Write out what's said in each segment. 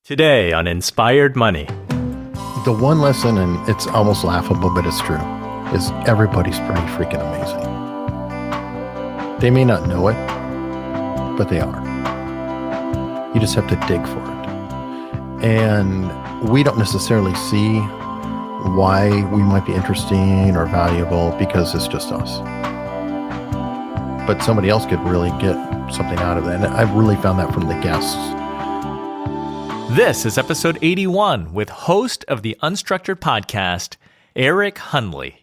Today on Inspired Money. The one lesson, and it's almost laughable, but it's true, is everybody's pretty freaking amazing. They may not know it, but they are. You just have to dig for it. And we don't necessarily see why we might be interesting or valuable because it's just us. But somebody else could really get something out of it. And I've really found that from the guests. This is episode 81 with host of the Unstructured Podcast, Eric Hunley.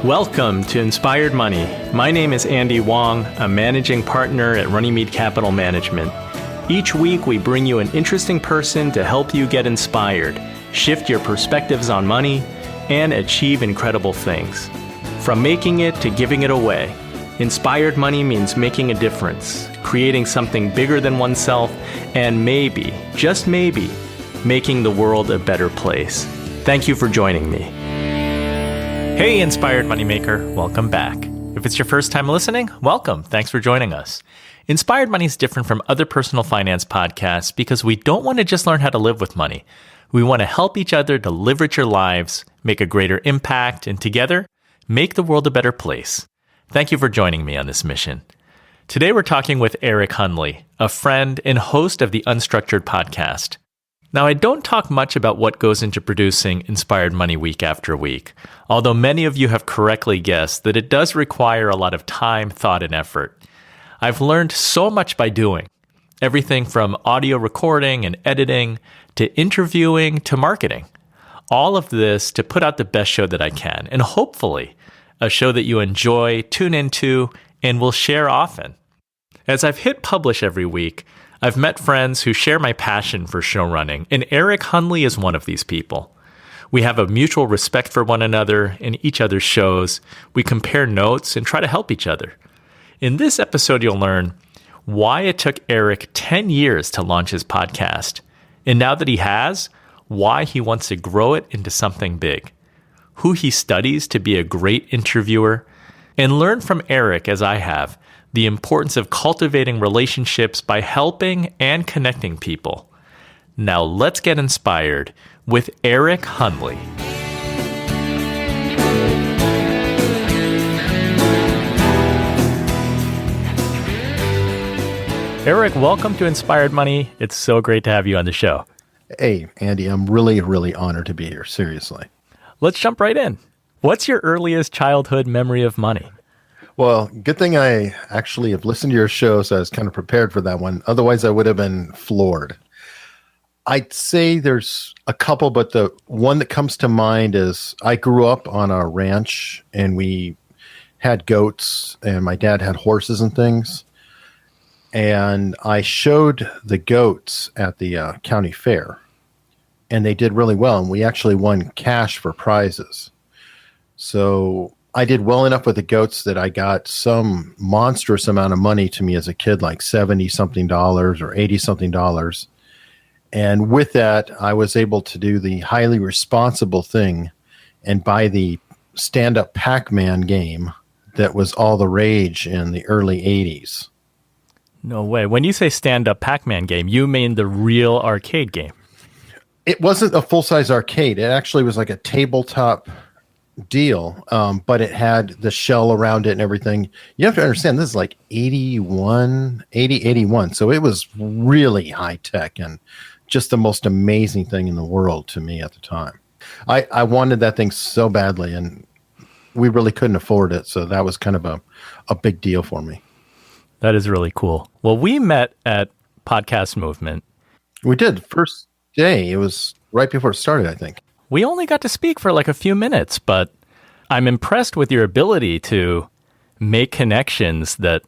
Welcome to Inspired Money. My name is Andy Wong, a managing partner at Runnymede Capital Management. Each week, we bring you an interesting person to help you get inspired, shift your perspectives on money, and achieve incredible things. From making it to giving it away, Inspired Money means making a difference, creating something bigger than oneself, and maybe, just maybe, making the world a better place. Thank you for joining me. Hey, Inspired Moneymaker, welcome back. If it's your first time listening, welcome. Thanks for joining us. Inspired Money is different from other personal finance podcasts because we don't want to just learn how to live with money. We want to help each other to live richer lives, make a greater impact, and together, make the world a better place. Thank you for joining me on this mission. Today we're talking with Eric Hunley, a friend and host of the Unstructured Podcast. Now, I don't talk much about what goes into producing Inspired Money week after week, although many of you have correctly guessed that it does require a lot of time, thought, and effort. I've learned so much by doing, everything from audio recording and editing to interviewing to marketing. All of this to put out the best show that I can, and hopefully a show that you enjoy, tune into, and will share often. As I've hit publish every week, I've met friends who share my passion for show running, and Eric Hunley is one of these people. We have a mutual respect for one another and each other's shows. We compare notes and try to help each other. In this episode, you'll learn why it took Eric 10 years to launch his podcast, and now that he has, why he wants to grow it into something big, who he studies to be a great interviewer, and learn from Eric, as I have, the importance of cultivating relationships by helping and connecting people. Now let's get inspired with Eric Hunley. Eric, welcome to Inspired Money. It's so great to have you on the show. Hey, Andy, I'm really honored to be here. Seriously. Let's jump right in. What's your earliest childhood memory of money? Well, good thing I actually have listened to your show, so I was kind of prepared for that one. Otherwise, I would have been floored. I'd say there's a couple, but the one that comes to mind is I grew up on a ranch, and we had goats, and my dad had horses and things. And I showed the goats at the county fair, and they did really well, and we actually won cash for prizes. So I did well enough with the goats that I got some monstrous amount of money to me as a kid, like $70-something or $80-something. And with that, I was able to do the highly responsible thing and buy the stand-up Pac-Man game that was all the rage in the early 80s. No way. When you say stand-up Pac-Man game, you mean the real arcade game? It wasn't a full-size arcade. It actually was like a tabletop deal, but it had the shell around it and everything. You have to understand, this is like 81. So it was really high-tech and just the most amazing thing in the world to me at the time. I wanted that thing so badly, and we really couldn't afford it. So that was kind of a big deal for me. That is really cool. Well, we met at Podcast Movement. We did. First day. It was right before it started, I think. We only got to speak for like a few minutes, but I'm impressed with your ability to make connections that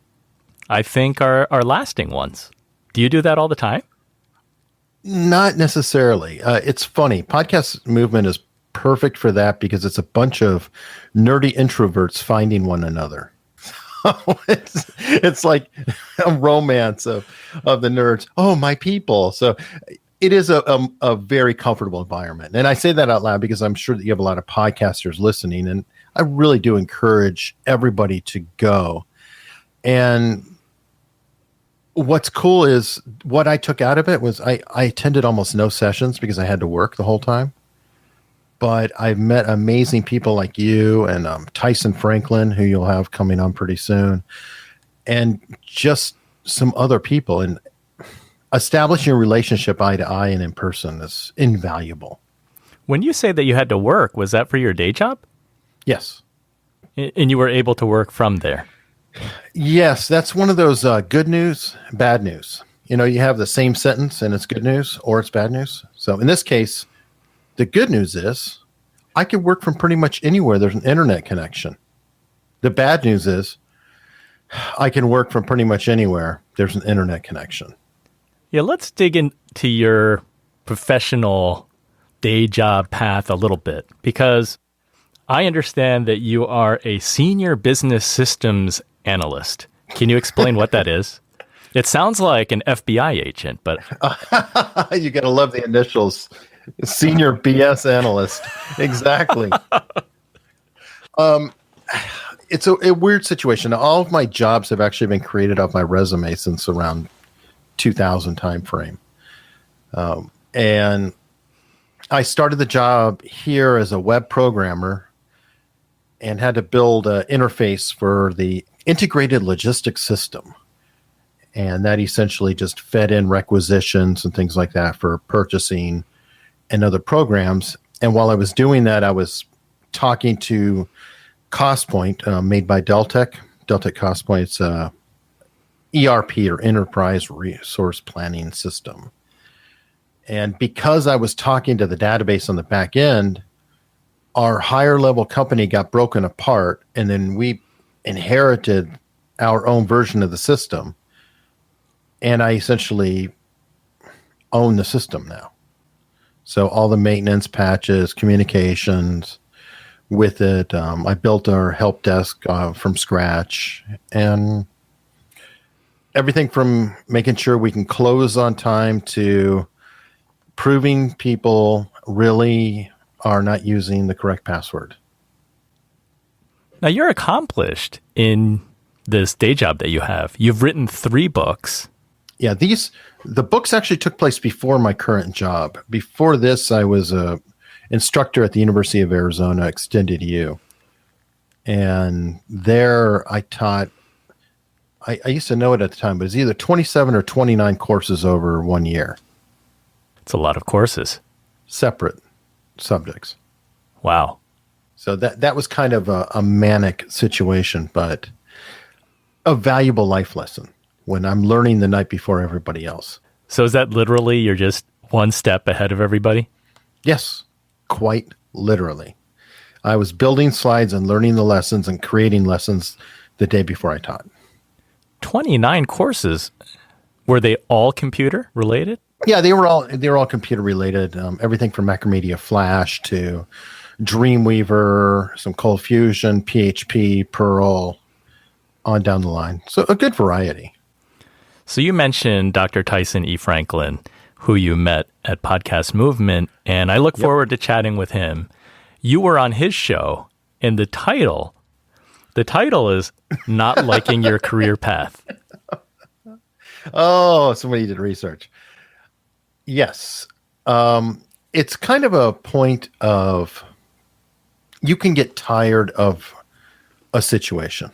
I think are lasting ones. Do you do that all the time? Not necessarily. It's funny. Podcast Movement is perfect for that because it's a bunch of nerdy introverts finding one another. It's like a romance of the nerds. Oh, my people. So it is a very comfortable environment. And I say that out loud because I'm sure that you have a lot of podcasters listening, and I really do encourage everybody to go. And What's cool is what I took out of it was I attended almost no sessions because I had to work the whole time. But I've met amazing people like you and Tyson Franklin, who you'll have coming on pretty soon, and just some other people. And establishing a relationship eye to eye and in person is invaluable. When you say that you had to work, was that for your day job? Yes. And you were able to work from there? Yes, that's one of those good news, bad news. You know, you have the same sentence and it's good news or it's bad news. So in this case, the good news is I can work from pretty much anywhere there's an internet connection. The bad news is I can work from pretty much anywhere there's an internet connection. Yeah, let's dig into your professional day job path a little bit, because I understand that you are a senior business systems analyst. Can you explain what that is? It sounds like an FBI agent, but... You got to love the initials. Senior BS analyst. Exactly. It's a weird situation. All of my jobs have actually been created off my resume since around 2000 time frame. And I started the job here as a web programmer and had to build an interface for the integrated logistics system. And that essentially just fed in requisitions and things like that for purchasing and other programs. And while I was doing that, I was talking to CostPoint, made by Deltek. Deltek CostPoint's ERP, or Enterprise Resource Planning System. And because I was talking to the database on the back end, our higher level company got broken apart, and then we inherited our own version of the system. And I essentially own the system now. So all the maintenance, patches, communications with it. I built our help desk from scratch, and everything from making sure we can close on time to proving people really are not using the correct password. Now, you're accomplished in this day job that you have. You've written 3 books. Yeah, the books actually took place before my current job. Before this, I was a instructor at the University of Arizona Extended U. And there I taught, I used to know it at the time, but it was either 27 or 29 courses over 1 year. It's a lot of courses. Separate subjects. Wow. So that was kind of a manic situation, but a valuable life lesson when I'm learning the night before everybody else. So is that literally you're just one step ahead of everybody? Yes, quite literally. I was building slides and learning the lessons and creating lessons the day before I taught. 29 courses. Were they all computer related? Yeah, they were all computer related. Everything from Macromedia Flash to Dreamweaver, some Cold Fusion, PHP, Perl, on down the line. So a good variety. So you mentioned Dr. Tyson E. Franklin, who you met at Podcast Movement, and I look forward to chatting with him. You were on his show, and the title is Not Liking Your Career Path. Oh, somebody did research. Yes. It's kind of a point of you can get tired of a situation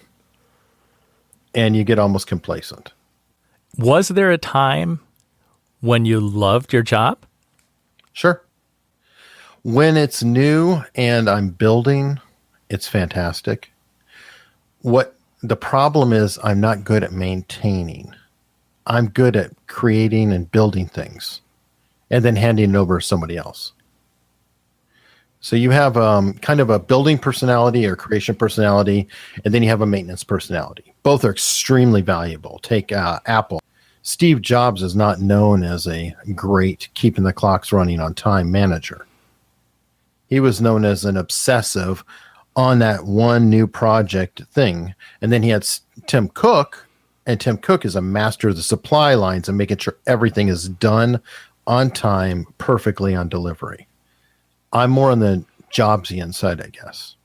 and you get almost complacent. Was there a time when you loved your job? Sure. When it's new and I'm building, it's fantastic. What the problem is, I'm not good at maintaining. I'm good at creating and building things and then handing it over to somebody else. So you have kind of a building personality or creation personality, and then you have a maintenance personality. Both are extremely valuable. Take Apple. Steve Jobs is not known as a great keeping the clocks running on time manager. He was known as an obsessive on that one new project thing. And then he had Tim Cook, and Tim Cook is a master of the supply lines and making sure everything is done on time, perfectly on delivery. I'm more on the Jobsian side, I guess.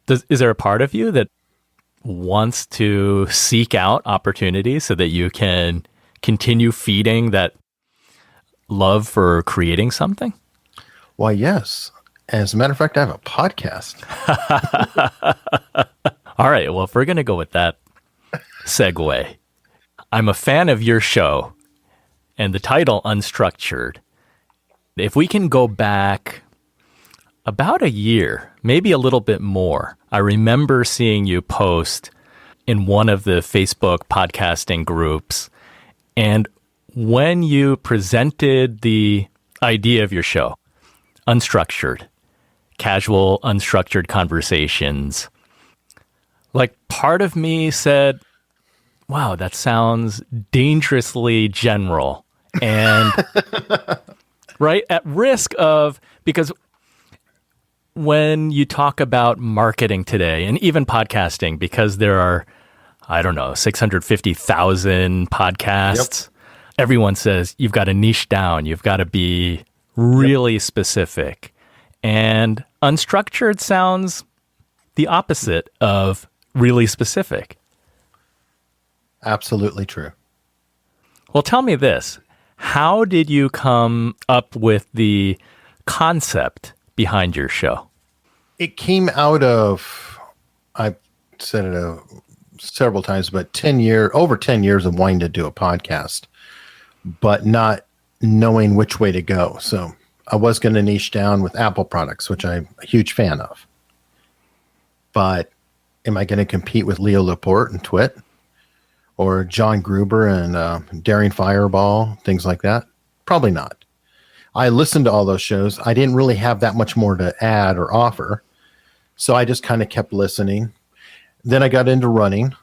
Is there a part of you that wants to seek out opportunities so that you can continue feeding that love for creating something? Why, yes. As a matter of fact, I have a podcast. All right. Well, if we're going to go with that segue, I'm a fan of your show and the title Unstructured. If we can go back about a year, maybe a little bit more, I remember seeing you post in one of the Facebook podcasting groups. And when you presented the idea of your show, Unstructured, casual, unstructured conversations, like part of me said, wow, that sounds dangerously general. And right at risk of, because when you talk about marketing today and even podcasting, because there are, I don't know, 650,000 podcasts, yep. Everyone says you've got to niche down. You've got to be really specific. And unstructured sounds the opposite of really specific. Absolutely true. Well, tell me this. How did you come up with the concept behind your show? It came out of, I've said it several times, but over 10 years of wanting to do a podcast, but not knowing which way to go. So I was going to niche down with Apple products, which I'm a huge fan of. But am I going to compete with Leo Laporte and Twit? Or John Gruber and Daring Fireball, things like that? Probably not. I listened to all those shows. I didn't really have that much more to add or offer. So I just kind of kept listening. Then I got into running.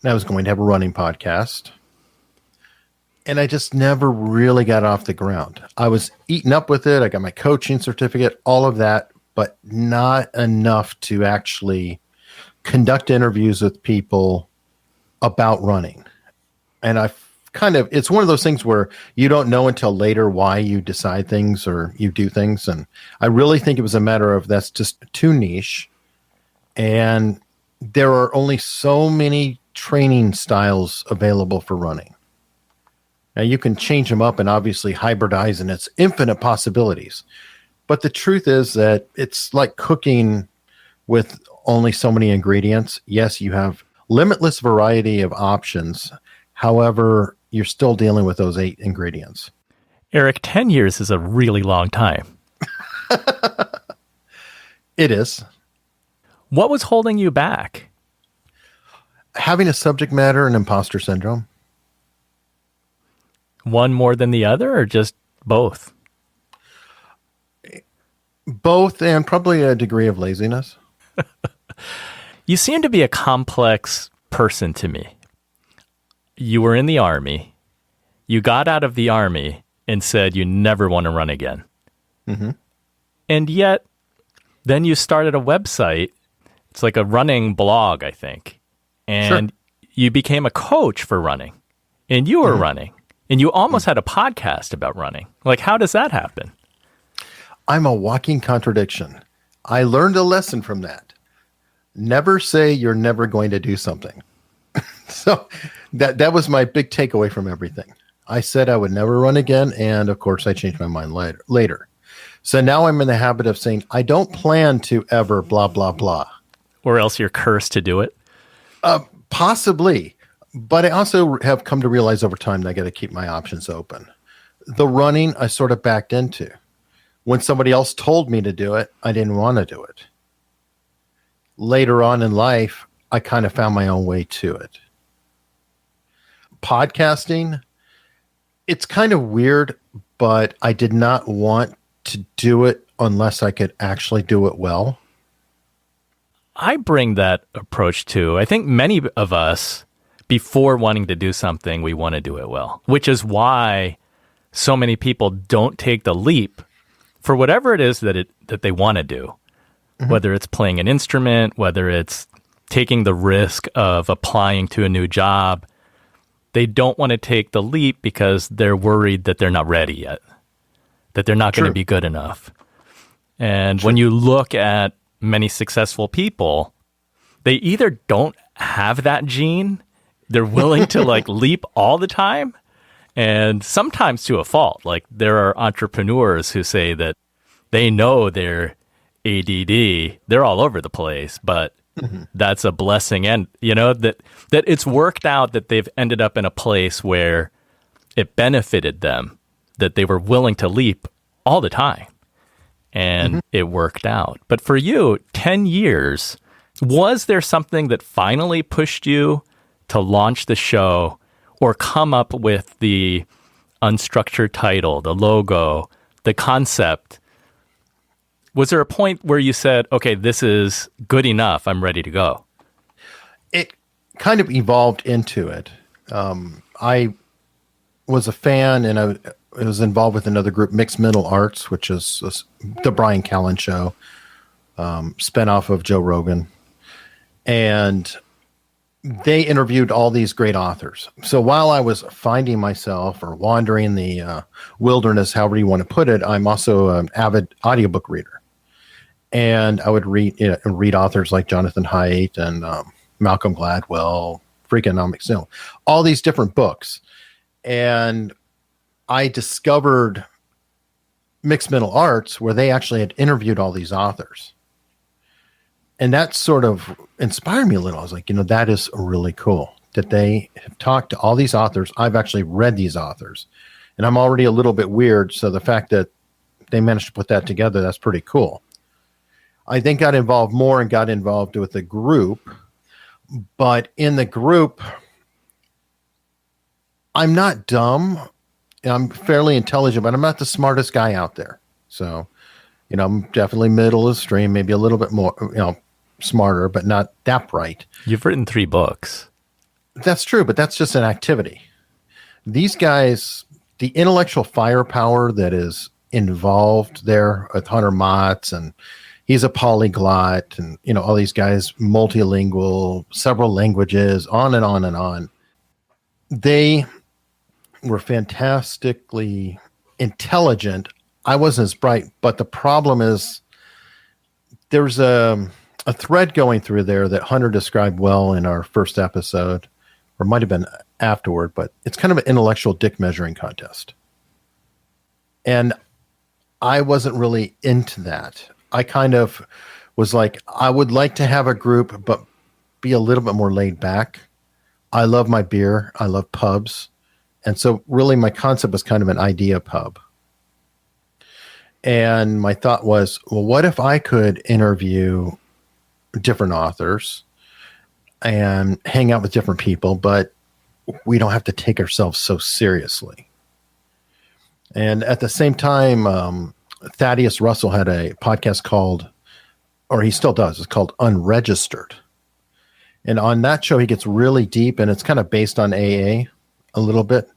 I was going to have a running podcast. And I just never really got off the ground. I was eaten up with it. I got my coaching certificate, all of that, but not enough to actually conduct interviews with people about running. And it's one of those things where you don't know until later why you decide things or you do things. And I really think it was a matter of that's just too niche. And there are only so many training styles available for running. Now you can change them up and obviously hybridize, and it's infinite possibilities. But the truth is that it's like cooking with only so many ingredients. Yes, you have limitless variety of options. However, you're still dealing with those 8 ingredients. Eric, 10 years is a really long time. It is. What was holding you back? Having a subject matter and imposter syndrome. One more than the other, or just both? Both, and probably a degree of laziness. You seem to be a complex person to me. You were in the Army. You got out of the Army and said you never want to run again. Mm-hmm. And yet, then you started a website. It's like a running blog, I think. And you became a coach for running. And you were running. And you almost had a podcast about running. Like, how does that happen? I'm a walking contradiction. I learned a lesson from that. Never say you're never going to do something. So that was my big takeaway from everything. I said I would never run again, and of course I changed my mind later. So now I'm in the habit of saying I don't plan to ever blah, blah, blah. Or else you're cursed to do it? Possibly. But I also have come to realize over time that I got to keep my options open. The running, I sort of backed into. When somebody else told me to do it, I didn't want to do it. Later on in life, I kind of found my own way to it. Podcasting, it's kind of weird, but I did not want to do it unless I could actually do it well. I bring that approach too. I think many of us, before wanting to do something, we want to do it well, which is why so many people don't take the leap for whatever it is that they want to do, whether it's playing an instrument, whether it's taking the risk of applying to a new job. They don't want to take the leap because they're worried that they're not ready yet, that they're not going to be good enough. And when you look at many successful people, they either don't have that gene, They're willing to like leap all the time, and sometimes to a fault. Like there are entrepreneurs who say that they know they're ADD, they're all over the place, but that's a blessing. And that it's worked out, that they've ended up in a place where it benefited them, that they were willing to leap all the time, and it worked out. But for you, 10 years, was there something that finally pushed you to launch the show or come up with the Unstructured title, the logo, the concept? Was there a point where you said, okay, this is good enough, I'm ready to go? It kind of evolved into it. I was a fan, and I was involved with another group, Mixed Mental Arts, which is the Brian Callen show, spinoff of Joe Rogan. And they interviewed all these great authors. So while I was finding myself or wandering the wilderness, however you want to put it, I'm also an avid audiobook reader. And I would read authors like Jonathan Haidt and Malcolm Gladwell, Freakonomics, all these different books. And I discovered Mixed Mental Arts, where they actually had interviewed all these authors. And that sort of inspired me a little. I was like, that is really cool that they have talked to all these authors. I've actually read these authors, and I'm already a little bit weird. So the fact that they managed to put that together, that's pretty cool. I then got involved with the group, but in the group, I'm not dumb. I'm fairly intelligent, but I'm not the smartest guy out there. So, I'm definitely middle of the stream, maybe a little bit more, smarter, but not that bright. You've written 3 books. That's true, but that's just an activity. These guys, the intellectual firepower that is involved there with Hunter Motts, and he's a polyglot, and all these guys, multilingual, several languages, on and on and on. They were fantastically intelligent. I wasn't as bright, but the problem is there's a thread going through there that Hunter described well in our first episode, or might have been afterward, but it's kind of an intellectual dick measuring contest. And I wasn't really into that. I kind of was like, I would like to have a group, but be a little bit more laid back. I love my beer. I love pubs. And so really my concept was kind of an idea pub. And my thought was, well, what if I could interview different authors and hang out with different people, but we don't have to take ourselves so seriously. And at the same time, Thaddeus Russell had a podcast called, or he still does, it's called Unregistered. And on that show, he gets really deep, and it's kind of based on AA a little bit,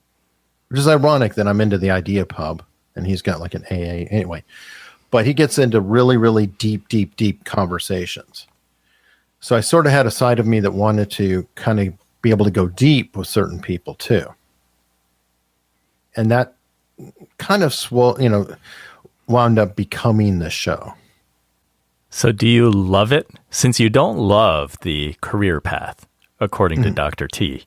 which is ironic that I'm into the idea pub and he's got like an AA anyway. But he gets into really, really deep conversations. So I sort of had a side of me that wanted to kind of be able to go deep with certain people too. And that kind of wound up becoming the show. So do you love it? Since you don't love the career path, according to Dr. T.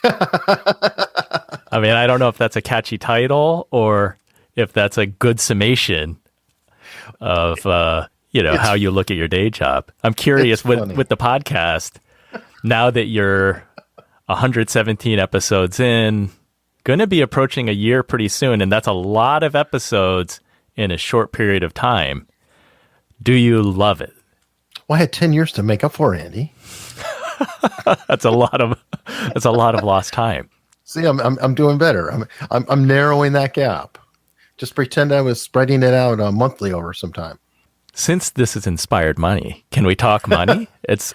I mean, I don't know if that's a catchy title or if that's a good summation of, how you look at your day job. I'm curious with the podcast, now that you're 117 episodes in, going to be approaching a year pretty soon, and that's a lot of episodes in a short period of time. Do you love it? Well, I had 10 years to make up for it, Andy. That's a lot of lost time. See, I'm doing better. I'm narrowing that gap. Just pretend I was spreading it out monthly over some time. Since this is Inspired Money, can we talk money? It's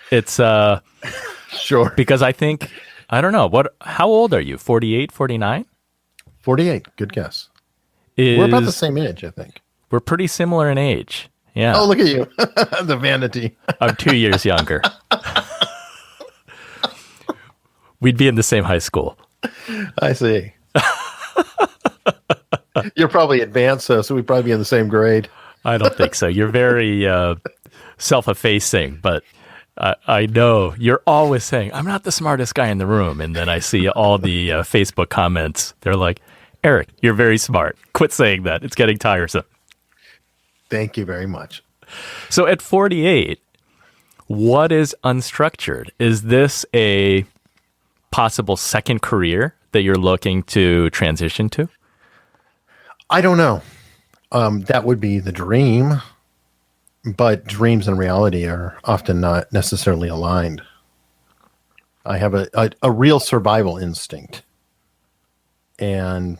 sure. Because I think, I don't know, how old are you? 48, 49? 48. Good guess. We're about the same age, I think. We're pretty similar in age. Yeah. Oh, look at you. The vanity. I'm 2 years younger. We'd be in the same high school. I see. You're probably advanced, so we'd probably be in the same grade. I don't think so. You're very self-effacing, but I know you're always saying, I'm not the smartest guy in the room. And then I see all the Facebook comments. They're like, Eric, you're very smart. Quit saying that. It's getting tiresome. Thank you very much. So at 48, what is Unstructured? Is this a possible second career that you're looking to transition to? I don't know. That would be the dream, but dreams and reality are often not necessarily aligned. I have a real survival instinct, and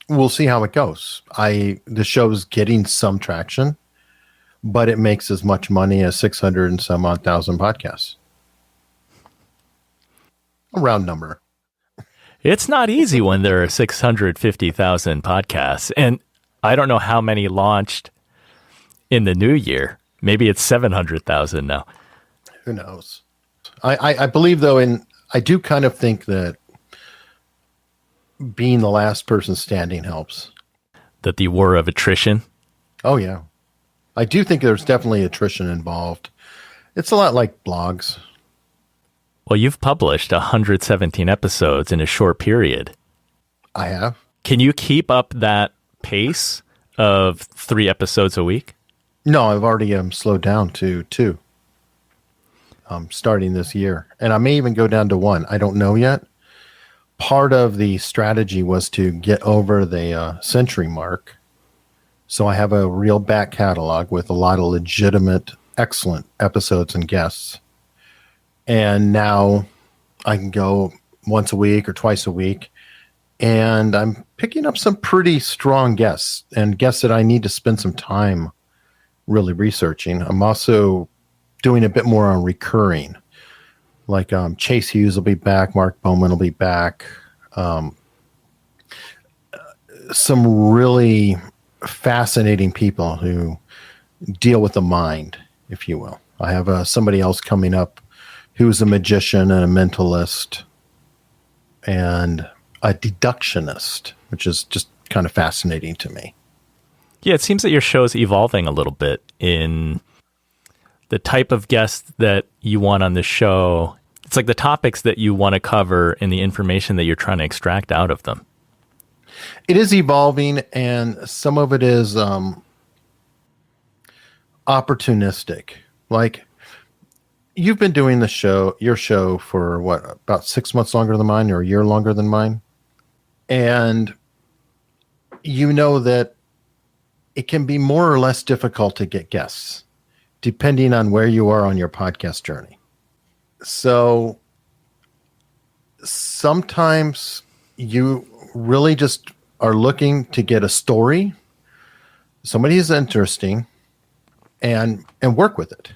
we'll see how it goes. The show's getting some traction, but it makes as much money as 600 and some odd thousand podcasts. A round number. It's not easy when there are 650,000 podcasts. And I don't know how many launched in the new year. Maybe it's 700,000 now. Who knows? I believe, though, and I do kind of think that being the last person standing helps. That the war of attrition? Oh, yeah. I do think there's definitely attrition involved. It's a lot like blogs. Well, you've published 117 episodes in a short period. I have. Can you keep up that pace of 3 episodes a week? No, I've already slowed down to 2 starting this year. And I may even go down to 1. I don't know yet. Part of the strategy was to get over the century mark. So I have a real back catalog with a lot of legitimate, excellent episodes and guests. And now I can go once a week or twice a week. And I'm picking up some pretty strong guests and guests that I need to spend some time really researching. I'm also doing a bit more on recurring. Like Chase Hughes will be back. Mark Bowman will be back. Some really fascinating people who deal with the mind, if you will. I have somebody else coming up who's a magician and a mentalist and a deductionist, which is just kind of fascinating to me. Yeah, it seems that your show is evolving a little bit in the type of guests that you want on the show. It's like the topics that you want to cover and the information that you're trying to extract out of them. It is evolving, and some of it is opportunistic. Like, you've been doing your show for what, about 6 months longer than mine, or a year longer than mine? And you know that it can be more or less difficult to get guests, depending on where you are on your podcast journey. So sometimes you really just are looking to get a story, somebody who's interesting, and work with it.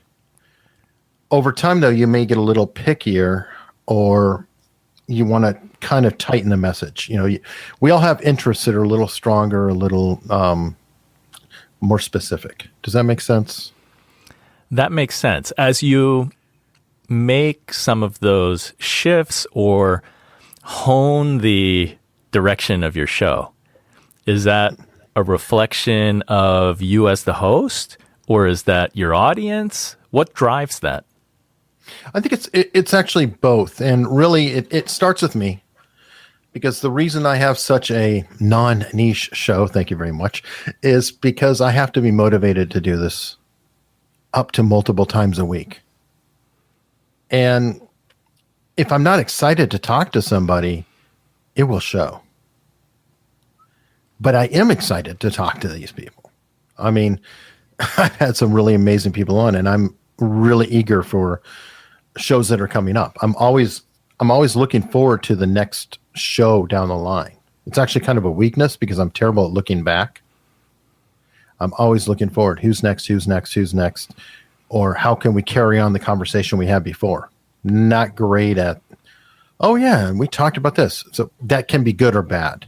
Over time, though, you may get a little pickier, or you want to kind of tighten the message. You know, we all have interests that are a little stronger, a little more specific. Does that make sense? That makes sense. As you make some of those shifts or hone the direction of your show, is that a reflection of you as the host, or is that your audience? What drives that? I think it's actually both. And really, it starts with me, because the reason I have such a non-niche show, thank you very much, is because I have to be motivated to do this up to multiple times a week. And if I'm not excited to talk to somebody, it will show. But I am excited to talk to these people. I mean, I've had some really amazing people on, and I'm really eager for shows that are coming up. I'm always looking forward to the next show down the line. It's actually kind of a weakness because I'm terrible at looking back. I'm always looking forward. Who's next? Or how can we carry on the conversation we had before? Not great at, oh yeah, we talked about this. So that can be good or bad.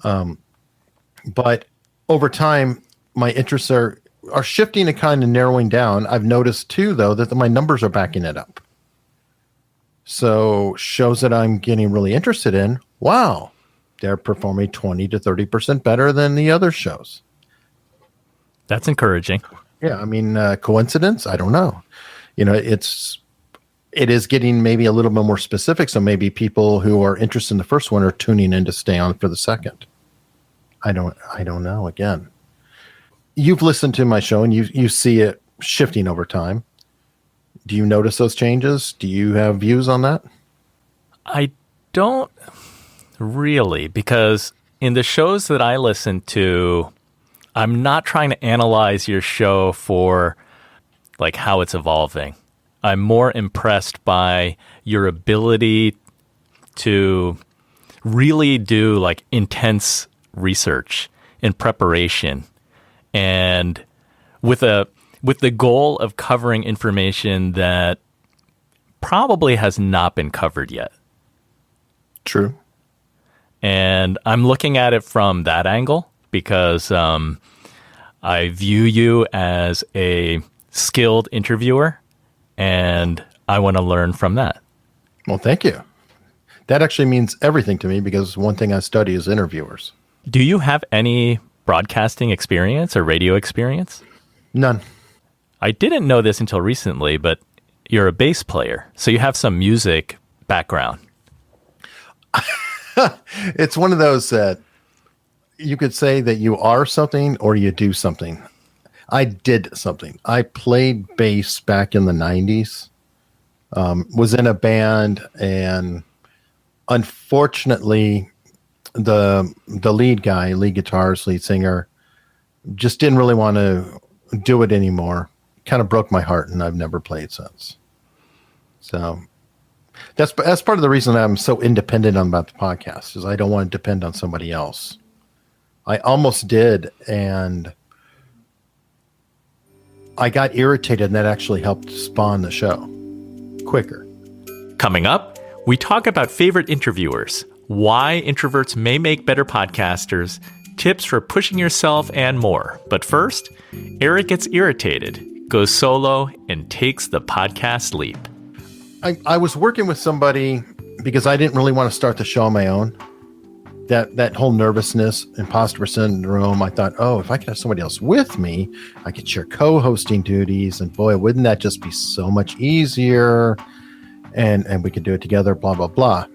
But over time, my interests are shifting and kind of narrowing down. I've noticed too, though, that my numbers are backing it up. So shows that I'm getting really interested in, wow, they're performing 20 to 30% better than the other shows. That's encouraging. Yeah, I mean, coincidence? I don't know. You know, it's it is getting maybe a little bit more specific. So maybe people who are interested in the first one are tuning in to stay on for the second. I don't know. Again, you've listened to my show and you see it shifting over time. Do you notice those changes? Do you have views on that? I don't really, because in the shows that I listen to, I'm not trying to analyze your show for like how it's evolving. I'm more impressed by your ability to really do like intense research and preparation, and with the goal of covering information that probably has not been covered yet. True. And I'm looking at it from that angle because I view you as a skilled interviewer, and I want to learn from that. Well, thank you. That actually means everything to me because one thing I study is interviewers. Do you have any broadcasting experience or radio experience? None. I didn't know this until recently, but you're a bass player, so you have some music background. It's one of those that you could say that you are something or you do something. I did something. I played bass back in the 90s, was in a band, and unfortunately, the lead guitarist, lead singer, just didn't really want to do it anymore. Kind of broke my heart, and I've never played since. So that's part of the reason I'm so independent about the podcast, is I don't want to depend on somebody else. I almost did, and I got irritated, and that actually helped spawn the show quicker. Coming up, we talk about favorite interviewers, why introverts may make better podcasters, tips for pushing yourself, and more. But first, Eric gets irritated, goes solo, and takes the podcast leap. I was working with somebody because I didn't really want to start the show on my own. That whole nervousness, imposter syndrome, I thought, oh, if I could have somebody else with me, I could share co-hosting duties, and boy, wouldn't that just be so much easier, and we could do it together, blah, blah, blah.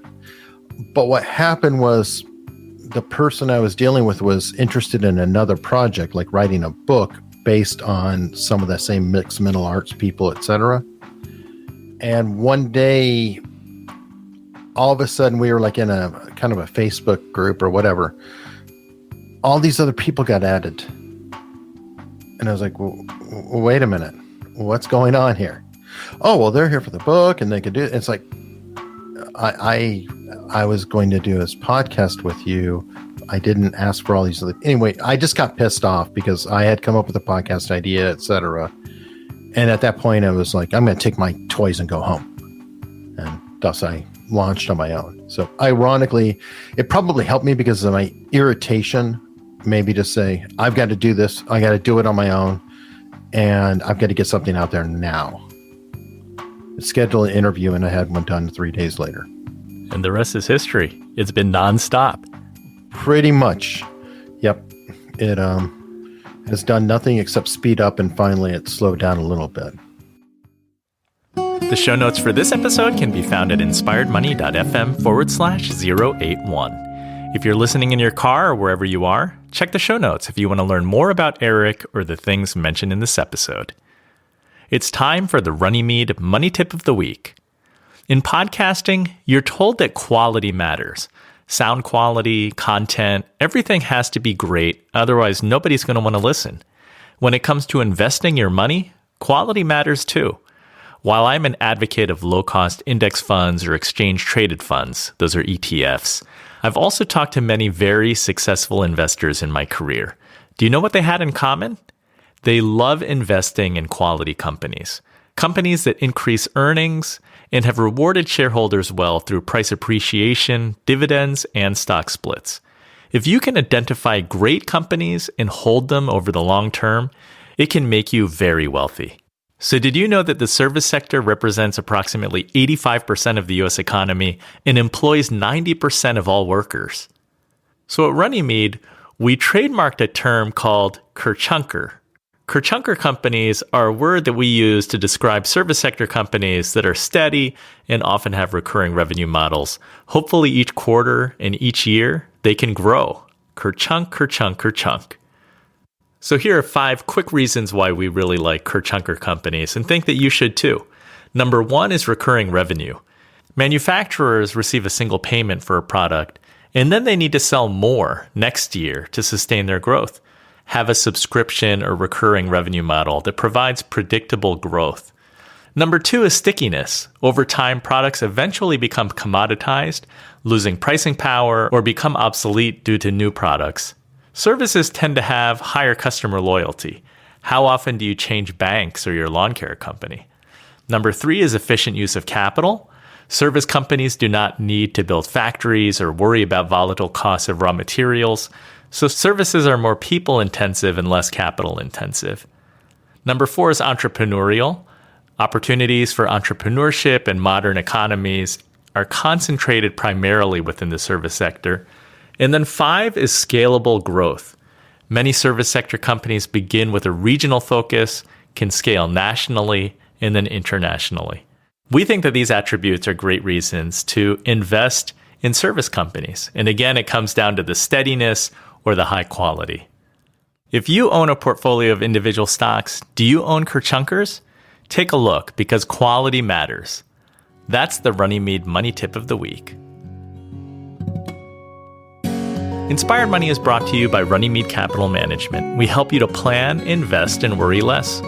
But what happened was the person I was dealing with was interested in another project, like writing a book based on some of the same mixed mental arts people, etc. And one day, all of a sudden, we were like in a kind of a Facebook group or whatever. All these other people got added. And I was like, well, wait a minute. What's going on here? Oh, well, they're here for the book and they could do it. It's like, I was going to do this podcast with you. I didn't ask for all these other. Anyway, I just got pissed off because I had come up with a podcast idea, etc. And at that point, I was like, I'm going to take my toys and go home. And thus I launched on my own. So ironically, it probably helped me because of my irritation, maybe to say, I've got to do this. I got to do it on my own. And I've got to get something out there now. Schedule an interview, and I had one done 3 days later. And the rest is history. It's been nonstop. Pretty much. Yep. It has done nothing except speed up, and finally it slowed down a little bit. The show notes for this episode can be found at inspiredmoney.fm/081. If you're listening in your car or wherever you are, check the show notes if you want to learn more about Eric or the things mentioned in this episode. It's time for the Runnymede Money Tip of the Week. In podcasting, you're told that quality matters. Sound quality, content, everything has to be great, otherwise nobody's going to want to listen. When it comes to investing your money, quality matters too. While I'm an advocate of low-cost index funds or exchange-traded funds, those are ETFs, I've also talked to many very successful investors in my career. Do you know what they had in common? They love investing in quality companies. Companies that increase earnings and have rewarded shareholders well through price appreciation, dividends, and stock splits. If you can identify great companies and hold them over the long term, it can make you very wealthy. So did you know that the service sector represents approximately 85% of the U.S. economy and employs 90% of all workers? So at Runnymede, we trademarked a term called kerchunker. Kerchunker companies are a word that we use to describe service sector companies that are steady and often have recurring revenue models. Hopefully each quarter and each year, they can grow. Kerchunk, kerchunk, kerchunk. So here are 5 quick reasons why we really like Kerchunker companies and think that you should too. Number 1 is recurring revenue. Manufacturers receive a single payment for a product, and then they need to sell more next year to sustain their growth. Have a subscription or recurring revenue model that provides predictable growth. Number 2 is stickiness. Over time, products eventually become commoditized, losing pricing power, or become obsolete due to new products. Services tend to have higher customer loyalty. How often do you change banks or your lawn care company? Number 3 is efficient use of capital. Service companies do not need to build factories or worry about volatile costs of raw materials, so services are more people-intensive and less capital-intensive. Number 4 is entrepreneurial. Opportunities for entrepreneurship in modern economies are concentrated primarily within the service sector. And then 5 is scalable growth. Many service sector companies begin with a regional focus, can scale nationally, and then internationally. We think that these attributes are great reasons to invest in service companies. And again, it comes down to the steadiness or the high quality. If you own a portfolio of individual stocks, do you own Kerchunkers? Take a look because quality matters. That's the Runnymede Money Tip of the Week. Inspired Money is brought to you by Runnymede Capital Management. We help you to plan, invest, and worry less.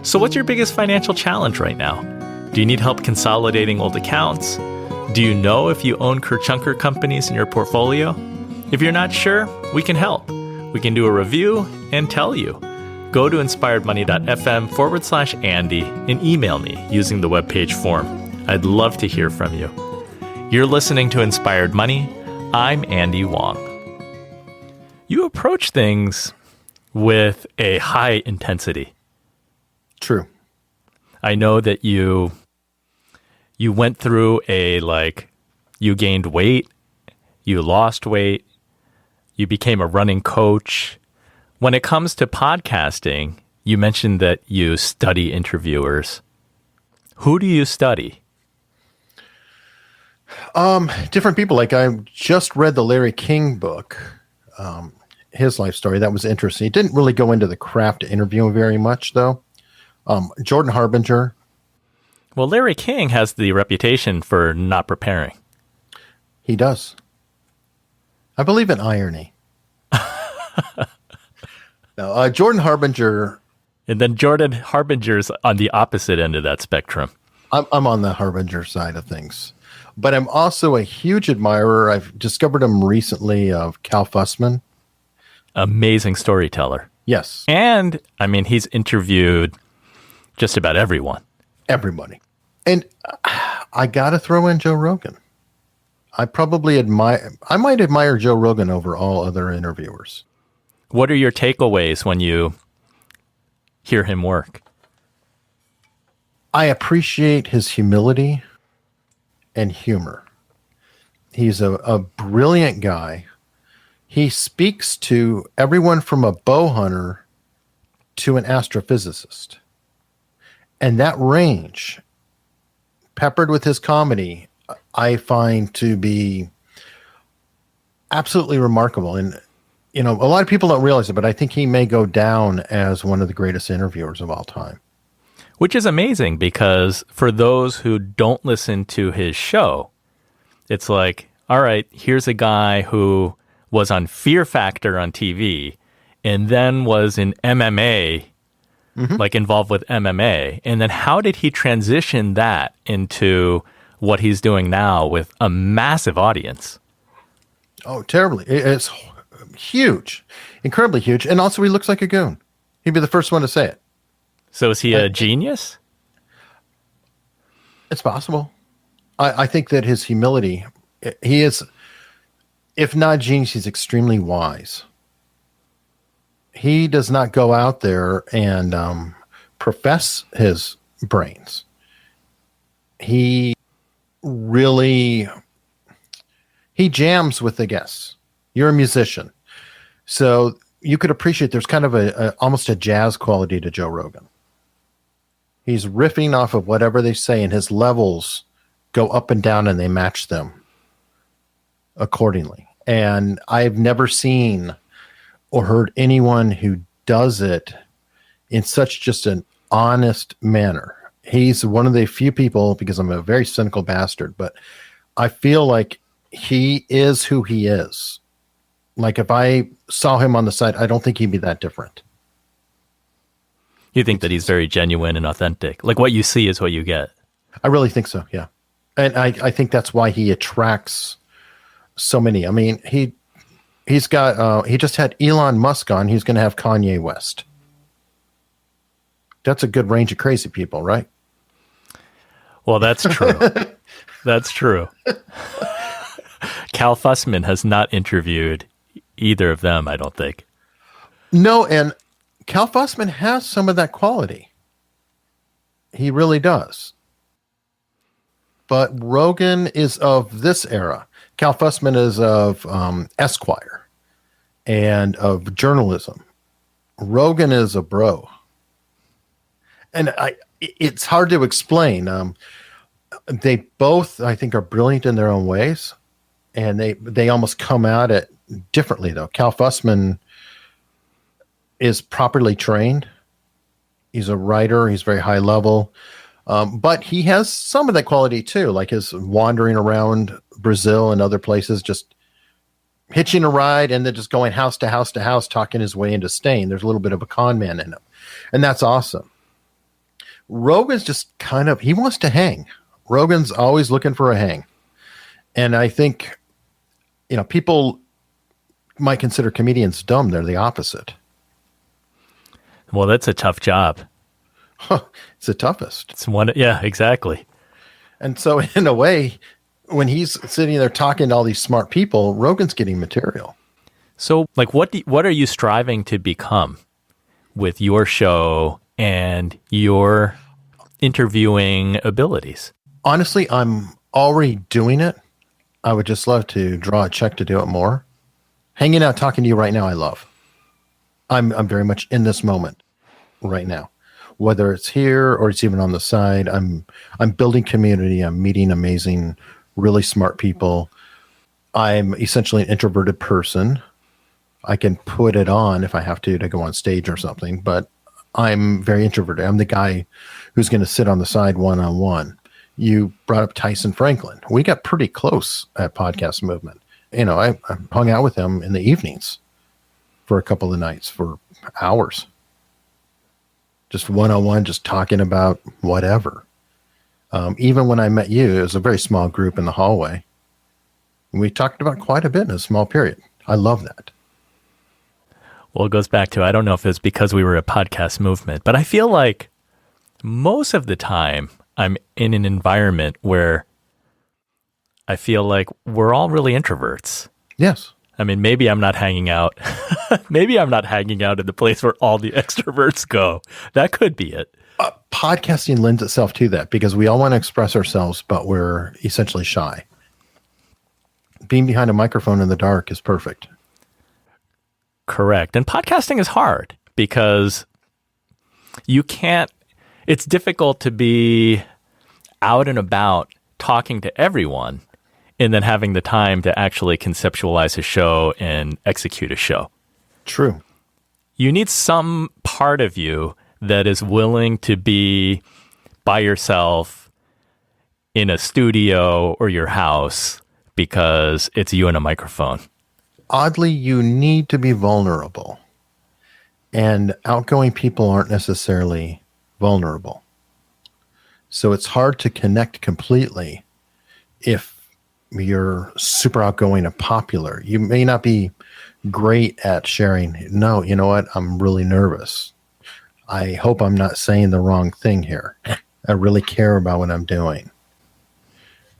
So what's your biggest financial challenge right now? Do you need help consolidating old accounts? Do you know if you own Kerchunker companies in your portfolio? If you're not sure, we can help. We can do a review and tell you. Go to inspiredmoney.fm/Andy and email me using the webpage form. I'd love to hear from you. You're listening to Inspired Money. I'm Andy Wong. You approach things with a high intensity. True. I know that you went through you gained weight, you lost weight, you became a running coach. When it comes to podcasting, you mentioned that you study interviewers. Who do you study? Different people. Like I just read the Larry King book, his life story. That was interesting. It didn't really go into the craft of interviewing very much, though. Jordan Harbinger. Well, Larry King has the reputation for not preparing. He does. I believe in irony. No, Jordan Harbinger. And then Jordan Harbinger's on the opposite end of that spectrum. I'm on the Harbinger side of things. But I'm also a huge admirer. I've discovered him recently of Cal Fussman. Amazing storyteller. Yes. And, I mean, he's interviewed just about everyone. Everybody. And I got to throw in Joe Rogan. I might admire Joe Rogan over all other interviewers. What are your takeaways when you hear him work? I appreciate his humility and humor. He's a brilliant guy. He speaks to everyone from a bow hunter to an astrophysicist. And that range, peppered with his comedy, I find to be absolutely remarkable. And, you know, a lot of people don't realize it, but I think he may go down as one of the greatest interviewers of all time. Which is amazing because for those who don't listen to his show, it's like, all right, here's a guy who was on Fear Factor on TV and then was in MMA, like involved with MMA. And then how did he transition that into what he's doing now with a massive audience? Oh, terribly. It's huge, incredibly huge. And also he looks like a goon. He'd be the first one to say it. So is he a genius? It's possible. I think that his humility, he is, if not genius, he's extremely wise. He does not go out there and profess his brains. He jams with the guests. You're a musician. So you could appreciate there's kind of almost a jazz quality to Joe Rogan. He's riffing off of whatever they say, and his levels go up and down, and they match them accordingly. And I've never seen or heard anyone who does it in such just an honest manner. He's one of the few people, because I'm a very cynical bastard, but I feel like he is who he is. Like if I saw him on the side, I don't think he'd be that different. You think that he's very genuine and authentic? Like what you see is what you get? I really think so, yeah. And I think that's why he attracts so many. I mean, he's got, he just had Elon Musk on. He's going to have Kanye West. That's a good range of crazy people, right? Well, that's true. That's true. Cal Fussman has not interviewed either of them, I don't think. No, and Cal Fussman has some of that quality. He really does. But Rogan is of this era. Cal Fussman is of Esquire and of journalism. Rogan is a bro. And it's hard to explain. They both, I think, are brilliant in their own ways. And they almost come at it differently, though. Cal Fussman is properly trained. He's a writer. He's very high level. But he has some of that quality, too, like his wandering around Brazil and other places, just hitching a ride and then just going house to house to house, talking his way into staying. There's a little bit of a con man in him. And that's awesome. Rogan's just kind of, he wants to hang. Rogan's always looking for a hang. And I think, people might consider comedians dumb. They're the opposite. Well, that's a tough job. It's the toughest. It's one. Yeah, exactly. And so in a way, when he's sitting there talking to all these smart people, Rogan's getting material. So like, what are you striving to become with your show and your interviewing abilities? Honestly, I'm already doing it. I would just love to draw a check to do it more. Hanging out, talking to you right now, I love. I'm very much in this moment right now, whether it's here or it's even on the side. I'm building community. I'm meeting amazing, really smart people. I'm essentially an introverted person. I can put it on if I have to go on stage or something, but I'm very introverted. I'm the guy who's going to sit on the side one-on-one. You brought up Tyson Franklin. We got pretty close at Podcast Movement. I hung out with him in the evenings for a couple of nights for hours. Just one-on-one, just talking about whatever. Even when I met you, it was a very small group in the hallway. We talked about quite a bit in a small period. I love that. Well, it goes back to, I don't know if it's because we were a Podcast Movement, but I feel like most of the time I'm in an environment where I feel like we're all really introverts. Yes. I mean, maybe I'm not hanging out. Maybe I'm not hanging out in the place where all the extroverts go. That could be it. Podcasting lends itself to that because we all want to express ourselves, but we're essentially shy. Being behind a microphone in the dark is perfect. Correct. And podcasting is hard because it's difficult to be out and about talking to everyone and then having the time to actually conceptualize a show and execute a show. True. You need some part of you that is willing to be by yourself in a studio or your house because it's you and a microphone. Oddly, you need to be vulnerable. And outgoing people aren't necessarily vulnerable. So it's hard to connect completely if you're super outgoing and popular. You may not be great at sharing. No, you know what? I'm really nervous. I hope I'm not saying the wrong thing here. I really care about what I'm doing.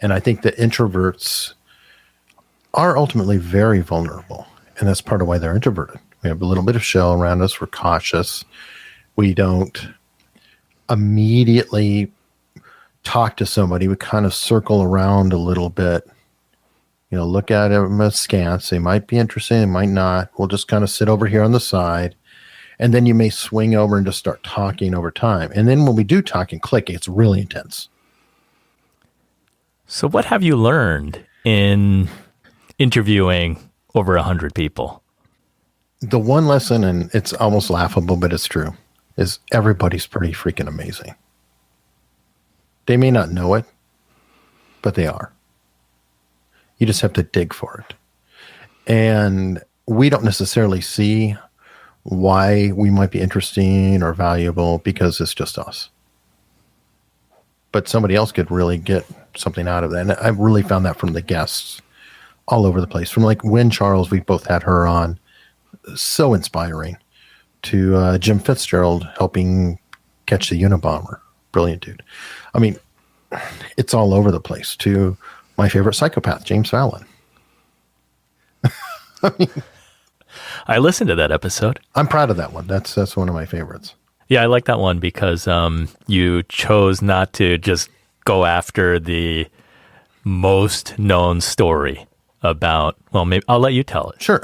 And I think that introverts are ultimately very vulnerable. And that's part of why they're introverted. We have a little bit of shell around us. We're cautious. We don't immediately talk to somebody. We kind of circle around a little bit look at them askance. They might be interesting, they might not. We'll just kind of sit over here on the side. And then you may swing over and just start talking over time. And then when we do talk and click, it's really intense. So what have you learned in interviewing over 100 people? The one lesson, and it's almost laughable, but it's true, is everybody's pretty freaking amazing. They may not know it, but they are. You just have to dig for it. And we don't necessarily see why we might be interesting or valuable because it's just us. But somebody else could really get something out of that. And I've really found that from the guests all over the place. From like Wynn Charles, we both had her on. So inspiring. To Jim Fitzgerald helping catch the Unabomber. Brilliant dude. I mean, it's all over the place. To my favorite psychopath, James Fallon. I listened to that episode. I'm proud of that one. That's one of my favorites. Yeah, I like that one because you chose not to just go after the most known story about, well, maybe I'll let you tell it. Sure.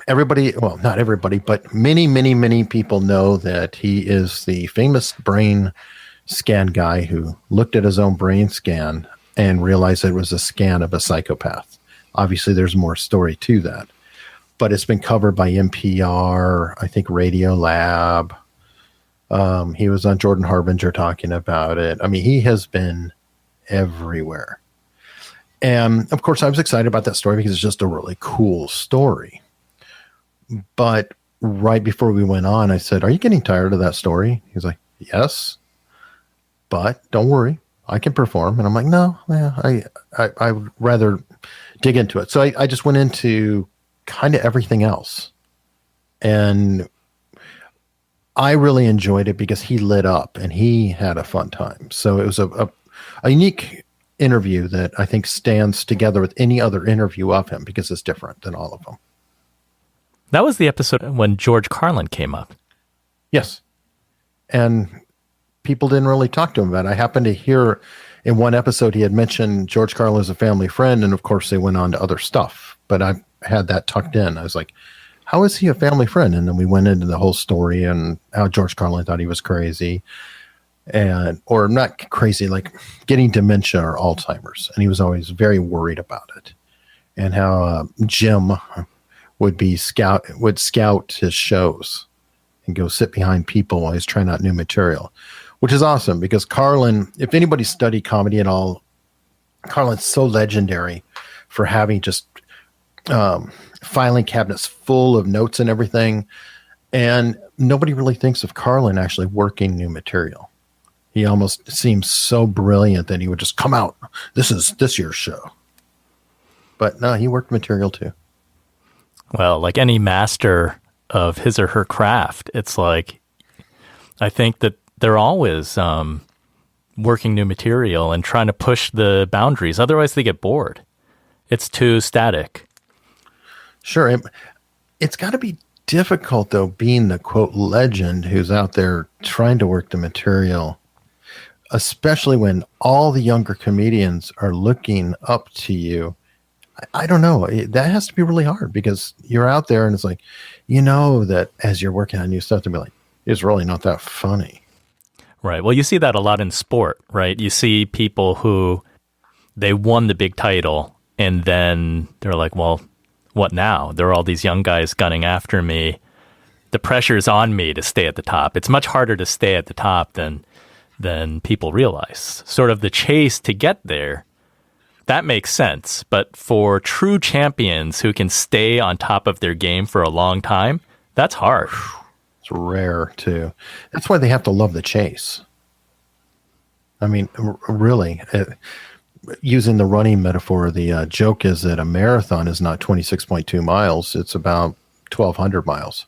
Everybody, well, not everybody, but many, many, many people know that he is the famous brain scan guy who looked at his own brain scan and realized it was a scan of a psychopath. Obviously, there's more story to that, but it's been covered by NPR, I think Radio Lab. He was on Jordan Harbinger talking about it. I mean, he has been everywhere. And of course, I was excited about that story because it's just a really cool story. But right before we went on, I said, "Are you getting tired of that story?" He's like, "Yes, but don't worry, I can perform." And I'm like, "No, yeah, I would rather dig into it." So I just went into kind of everything else. And I really enjoyed it because he lit up and he had a fun time. So it was a unique interview that I think stands together with any other interview of him because it's different than all of them. That was the episode when George Carlin came up. Yes. And people didn't really talk to him about it. I happened to hear in one episode he had mentioned George Carlin as a family friend, and of course they went on to other stuff. But I had that tucked in. I was like, how is he a family friend? And then we went into the whole story and how George Carlin thought he was crazy. Or not crazy, like getting dementia or Alzheimer's. And he was always very worried about it. And how Jim would scout his shows and go sit behind people while he's trying out new material, which is awesome because Carlin, if anybody studied comedy at all, Carlin's so legendary for having just filing cabinets full of notes and everything. And nobody really thinks of Carlin actually working new material. He almost seems so brilliant that he would just come out. This is this year's show. But no, he worked material too. Well, like any master of his or her craft, it's like, I think that they're always working new material and trying to push the boundaries. Otherwise, they get bored. It's too static. Sure. It's got to be difficult, though, being the, quote, legend who's out there trying to work the material, especially when all the younger comedians are looking up to you. I don't know. That has to be really hard because you're out there and it's like, that as you're working on new stuff, to be like, it's really not that funny. Right. Well, you see that a lot in sport, right? You see people who they won the big title and then they're like, well, what now? There are all these young guys gunning after me. The pressure's on me to stay at the top. It's much harder to stay at the top than people realize. Sort of the chase to get there. That makes sense. But for true champions who can stay on top of their game for a long time, that's hard. It's rare, too. That's why they have to love the chase. I mean, really, using the running metaphor, the joke is that a marathon is not 26.2 miles. It's about 1,200 miles.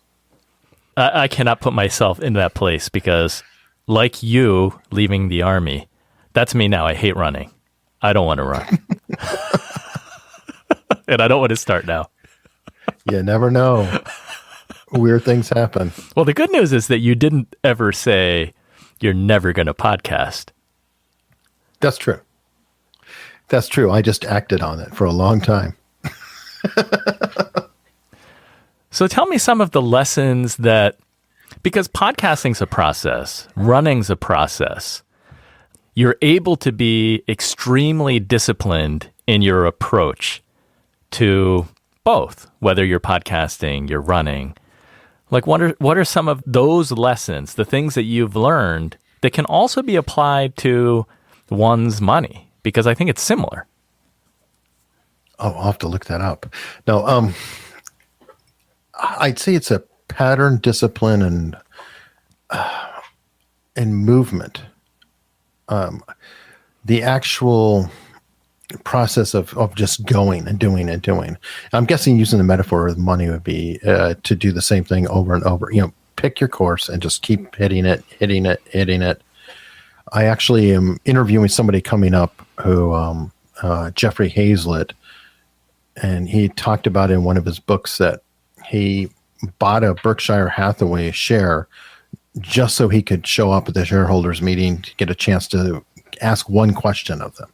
I cannot put myself in that place because, like you leaving the Army, that's me now. I hate running. I don't want to run. And I don't want to start now. You never know. Weird things happen. Well, the good news is that you didn't ever say you're never going to podcast. That's true. That's true. I just acted on it for a long time. So tell me some of the lessons that, because podcasting's a process, running's a process, you're able to be extremely disciplined in your approach to both, whether you're podcasting, you're running. Like, what are some of those lessons, the things that you've learned that can also be applied to one's money? Because I think it's similar. Oh, I'll have to look that up. No, I'd say it's a pattern, discipline, and movement. The actual process of just going and doing and doing. I'm guessing using the metaphor of money would be to do the same thing over and over. Pick your course and just keep hitting it. I actually am interviewing somebody coming up who, Jeffrey Hazlitt, and he talked about in one of his books that he bought a Berkshire Hathaway share just so he could show up at the shareholders meeting to get a chance to ask one question of them.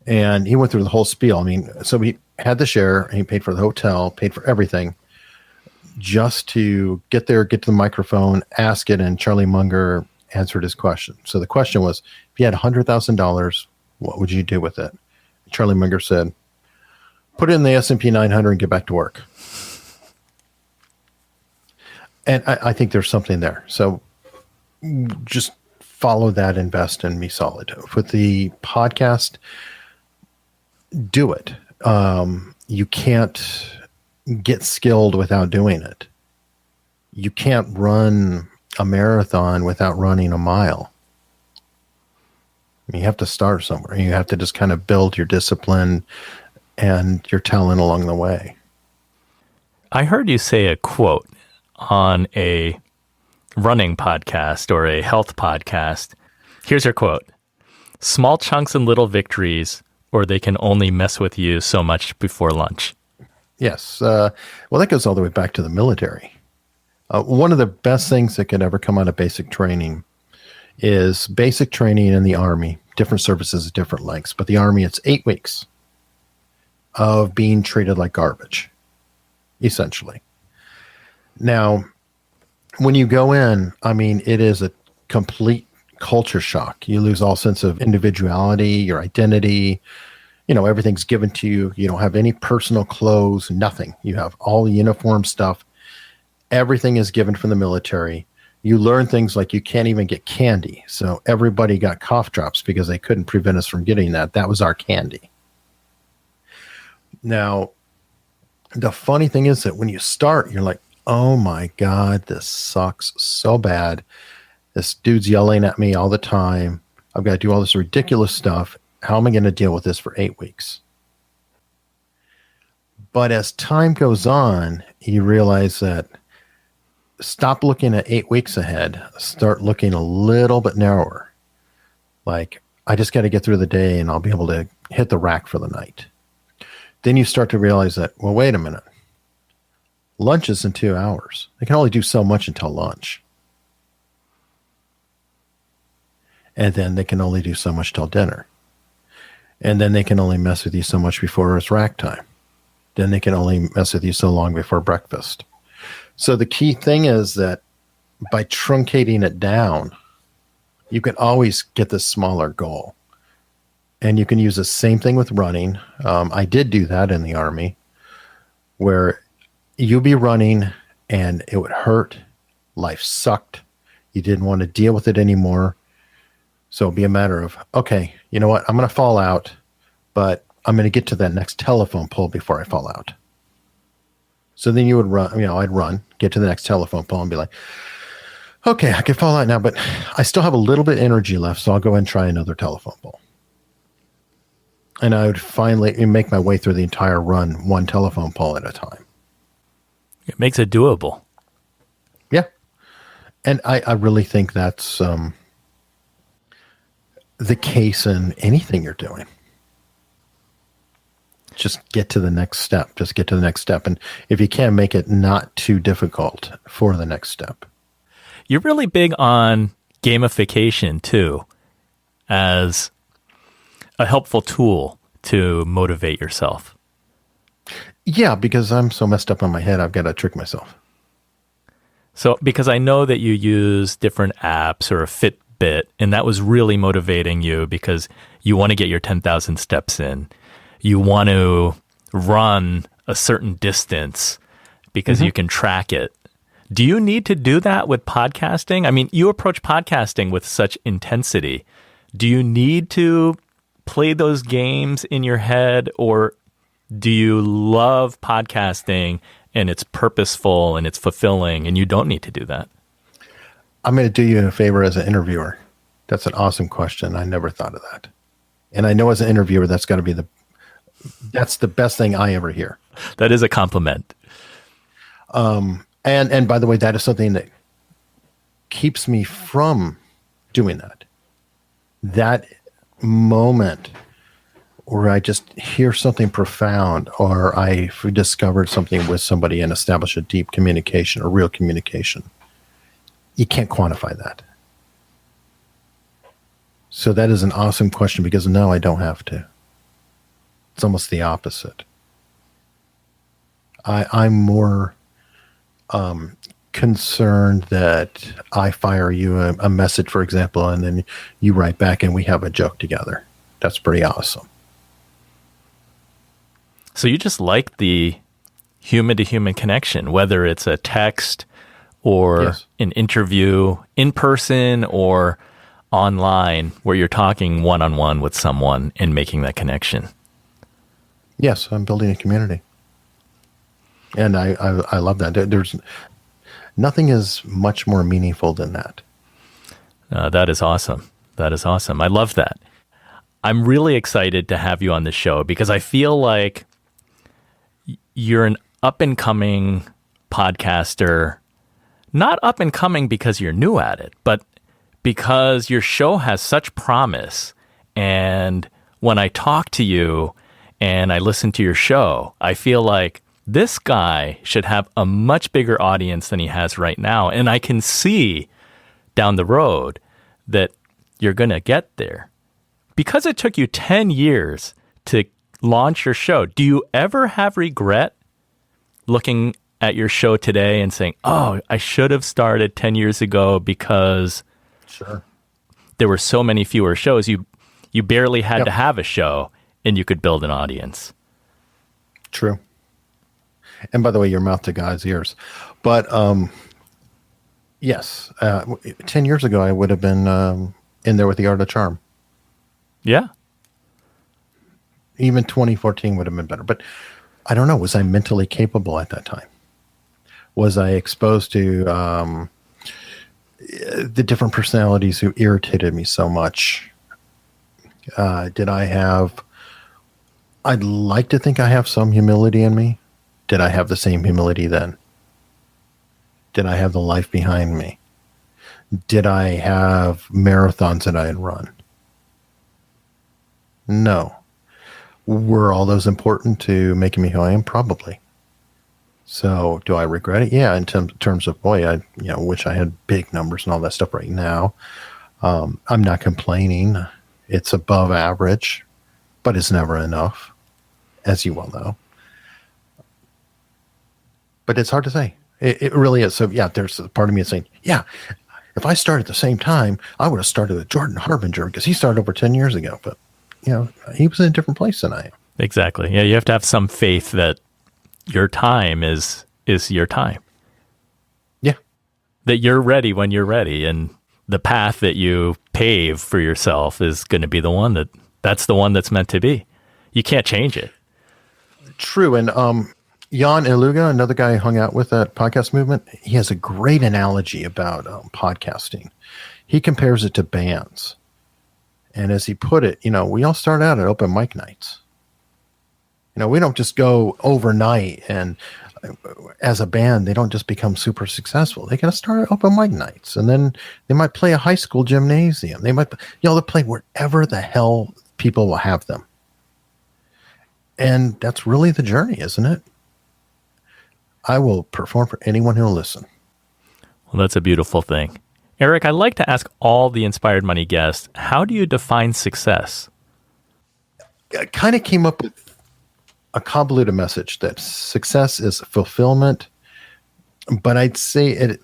And he went through the whole spiel. I mean, so he had the share, he paid for the hotel, paid for everything just to get there, get to the microphone, ask it, and Charlie Munger answered his question. So the question was, if you had $100,000, what would you do with it? Charlie Munger said, put it in the S&P 900 and get back to work. And I think there's something there. So just follow that, invest, and be solid. With the podcast, do it. You can't get skilled without doing it. You can't run a marathon without running a mile. You have to start somewhere. You have to just kind of build your discipline and your talent along the way. I heard you say a quote on a running podcast or a health podcast. Here's your quote: "Small chunks and little victories, or they can only mess with you so much before lunch." Yes. Well, that goes all the way back to the military. One of the best things that could ever come out of basic training is basic training in the Army. Different services at different lengths, but the Army, it's 8 weeks of being treated like garbage, essentially. Now, when you go in, I mean, it is a complete culture shock. You lose all sense of individuality, your identity. Everything's given to you. You don't have any personal clothes, nothing. You have all the uniform stuff. Everything is given from the military. You learn things like you can't even get candy. So everybody got cough drops because they couldn't prevent us from getting that. That was our candy. Now, the funny thing is that when you start, you're like, oh my God, this sucks so bad. This dude's yelling at me all the time. I've got to do all this ridiculous stuff. How am I going to deal with this for 8 weeks? But as time goes on, you realize that stop looking at 8 weeks ahead. Start looking a little bit narrower. Like, I just got to get through the day and I'll be able to hit the rack for the night. Then you start to realize that, well, wait a minute. Lunch is in 2 hours. They can only do so much until lunch. And then they can only do so much till dinner. And then they can only mess with you so much before it's rack time. Then they can only mess with you so long before breakfast. So the key thing is that by truncating it down, you can always get this smaller goal. And you can use the same thing with running. I did do that in the Army, where you'll be running and it would hurt. Life sucked. You didn't want to deal with it anymore. So it'd be a matter of, okay, you know what? I'm going to fall out, but I'm going to get to that next telephone pole before I fall out. So then you would run, I'd run, get to the next telephone pole and be like, okay, I can fall out now, but I still have a little bit of energy left. So I'll go ahead and try another telephone pole. And I would finally make my way through the entire run, one telephone pole at a time. It makes it doable. Yeah. And I really think that's the case in anything you're doing. Just get to the next step. Just get to the next step. And if you can, make it not too difficult for the next step. You're really big on gamification too, as a helpful tool to motivate yourself. Yeah, because I'm so messed up on my head, I've got to trick myself. So, because I know that you use different apps or a Fitbit, and that was really motivating you because you want to get your 10,000 steps in. You want to run a certain distance because you can track it. Do you need to do that with podcasting? I mean, you approach podcasting with such intensity. Do you need to play those games in your head, or do you love podcasting and it's purposeful and it's fulfilling and you don't need to do that? I'm going to do you a favor as an interviewer. That's an awesome question. I never thought of that. And I know as an interviewer, that's got to be that's the best thing I ever hear. That is a compliment. And by the way, that is something that keeps me from doing that. That moment where I just hear something profound, or I discovered something with somebody and establish a deep communication, a real communication. You can't quantify that. So that is an awesome question, because no, I don't have to. It's almost the opposite. I'm more concerned that I fire you a message, for example, and then you write back and we have a joke together. That's pretty awesome. So you just like the human-to-human connection, whether it's a text or an interview in person or online, where you're talking one-on-one with someone and making that connection. Yes, I'm building a community. And I love that. There's nothing is much more meaningful than that. That is awesome. That is awesome. I love that. I'm really excited to have you on the show because I feel like you're an up-and-coming podcaster, not up-and-coming because you're new at it, but because your show has such promise. And when I talk to you and I listen to your show, I feel like this guy should have a much bigger audience than he has right now. And I can see down the road that you're going to get there. Because it took you 10 years to launch your show, do you ever have regret looking at your show today and saying, oh, I should have started 10 years ago because there were so many fewer shows. You barely had to have a show and you could build an audience. True. And by the way, your mouth to God's ears. But yes, 10 years ago, I would have been in there with the Art of Charm. Yeah. Even 2014 would have been better. But I don't know. Was I mentally capable at that time? Was I exposed to the different personalities who irritated me so much? Did I have... I'd like to think I have some humility in me. Did I have the same humility then? Did I have the life behind me? Did I have marathons that I had run? No. Were all those important to making me who I am? Probably. So do I regret it? Yeah, in terms of, boy, I wish I had big numbers and all that stuff right now. I'm not complaining. It's above average, but it's never enough, as you well know. But it's hard to say. It really is. So yeah, there's a part of me that's saying, yeah, if I started at the same time, I would have started with Jordan Harbinger because he started over 10 years ago. But he was in a different place than I am. Exactly. Yeah, you have to have some faith that your time is your time. Yeah. That you're ready when you're ready, and the path that you pave for yourself is going to be the one that's the one that's meant to be. You can't change it. True. And Jan Eluga, another guy I hung out with at Podcast Movement, he has a great analogy about podcasting. He compares it to bands. And as he put it, we all start out at open mic nights. We don't just go overnight, and as a band, they don't just become super successful. They got to start at open mic nights, and then they might play a high school gymnasium. They might, they'll play wherever the hell people will have them. And that's really the journey, isn't it? I will perform for anyone who'll listen. Well, that's a beautiful thing. Eric, I'd like to ask all the Inspired Money guests, how do you define success? I kind of came up with a convoluted message that success is fulfillment, but I'd say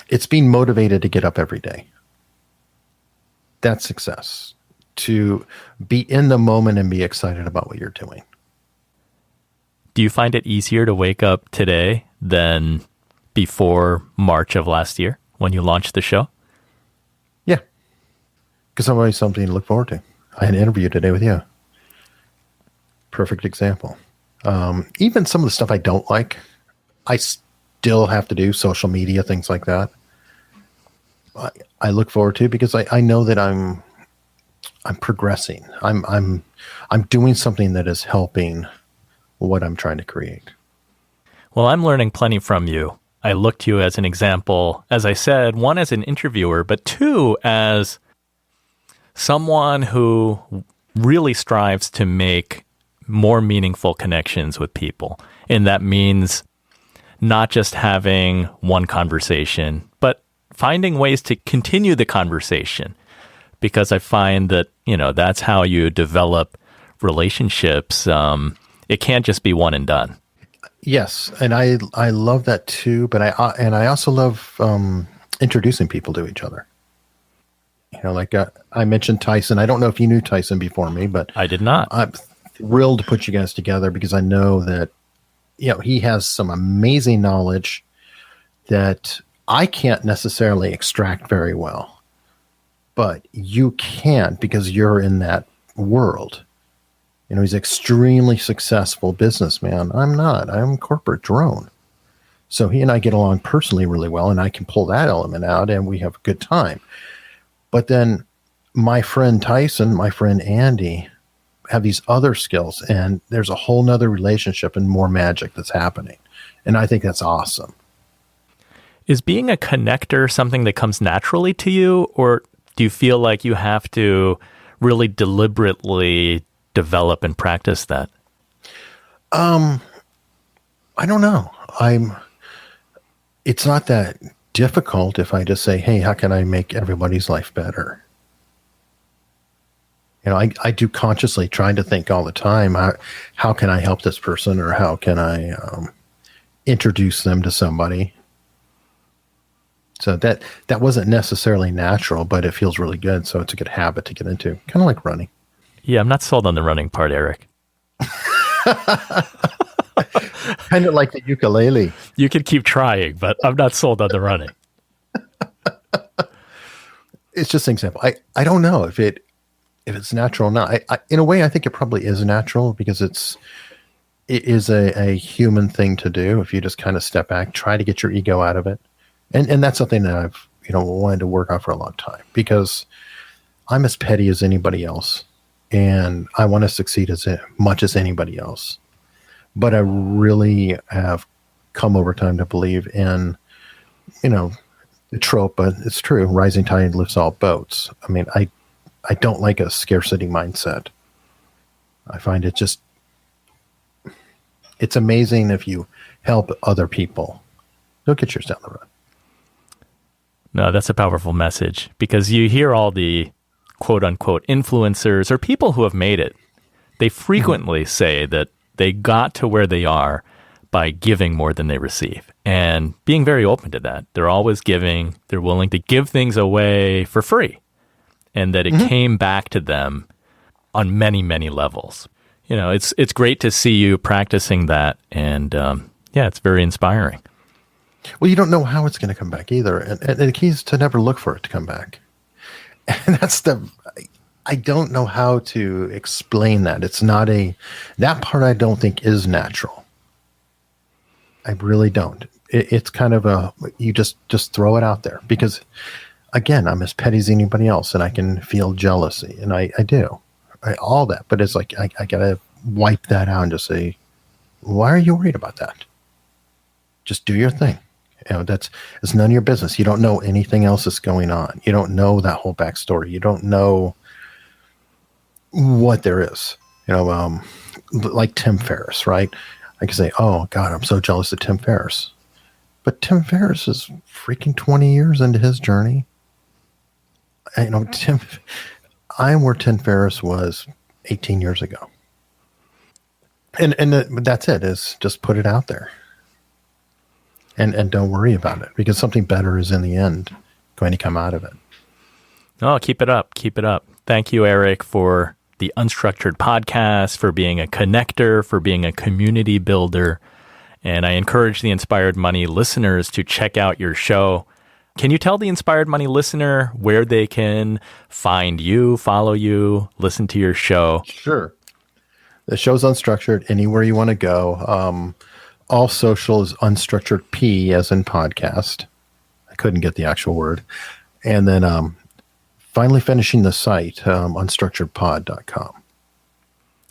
it's being motivated to get up every day. That's success. To be in the moment and be excited about what you're doing. Do you find it easier to wake up today than before March of last year when you launched the show? Yeah. Because I'm always something to look forward to. I had an interview today with you. Perfect example. Even some of the stuff I don't like, I still have to do social media, things like that. I look forward to because I know that I'm progressing. I'm doing something that is helping what I'm trying to create. Well, I'm learning plenty from you. I look to you as an example, as I said, one, as an interviewer, but two, as someone who really strives to make more meaningful connections with people. And that means not just having one conversation, but finding ways to continue the conversation. Because I find that, that's how you develop relationships. It can't just be one and done. Yes, and I love that too. But I also love introducing people to each other. Like I mentioned Tyson. I don't know if you knew Tyson before me, but I did not. I'm thrilled to put you guys together because I know that he has some amazing knowledge that I can't necessarily extract very well, but you can because you're in that world. He's an extremely successful businessman. I'm not. I'm corporate drone. So he and I get along personally really well, and I can pull that element out, and we have a good time. But then my friend Tyson, my friend Andy, have these other skills, and there's a whole nother relationship and more magic that's happening. And I think that's awesome. Is being a connector something that comes naturally to you, or do you feel like you have to really deliberately develop and practice that? I don't know. It's not that difficult if I just say, hey, how can I make everybody's life better? I do consciously try to think all the time, how can I help this person, or how can I introduce them to somebody? So that wasn't necessarily natural, but it feels really good. So it's a good habit to get into, kind of like running. Yeah, I'm not sold on the running part, Eric. Kind of like the ukulele. You can keep trying, but I'm not sold on the running. It's just an example. I don't know if it's natural or not. In a way, I think it probably is natural because it is a human thing to do. If you just kind of step back, try to get your ego out of it. And that's something that I've, wanted to work on for a long time because I'm as petty as anybody else. And I want to succeed as much as anybody else. But I really have come over time to believe in, the trope, but it's true. Rising tide lifts all boats. I mean, I don't like a scarcity mindset. I find it's amazing if you help other people. You'll get yours down the road. No, that's a powerful message because you hear all the quote unquote influencers or people who have made it. They frequently say that they got to where they are by giving more than they receive and being very open to that. They're always giving. They're willing to give things away for free and that it came back to them on many, many levels. It's great to see you practicing that. And it's very inspiring. Well, you don't know how it's going to come back either. And the key is to never look for it to come back. And I don't know how to explain that. It's not that part I don't think is natural. I really don't. It's kind of you just throw it out there because, again, I'm as petty as anybody else and I can feel jealousy. And I do. All that. But it's like, I got to wipe that out and just say, why are you worried about that? Just do your thing. It's none of your business. You don't know anything else that's going on. You don't know that whole backstory. You don't know what there is. Like Tim Ferriss, right? I can say, oh God, I'm so jealous of Tim Ferriss. But Tim Ferriss is freaking 20 years into his journey. I'm where Tim Ferriss was 18 years ago. That's it, is just put it out there. And don't worry about it, because something better is in the end going to come out of it. Oh, keep it up. Keep it up. Thank you, Eric, for the Unstructured Podcast, for being a connector, for being a community builder. And I encourage the Inspired Money listeners to check out your show. Can you tell the Inspired Money listener where they can find you, follow you, listen to your show? Sure. The show's Unstructured anywhere you want to go. All social is Unstructured P, as in podcast. I couldn't get the actual word. And then finally finishing the site, unstructuredpod.com.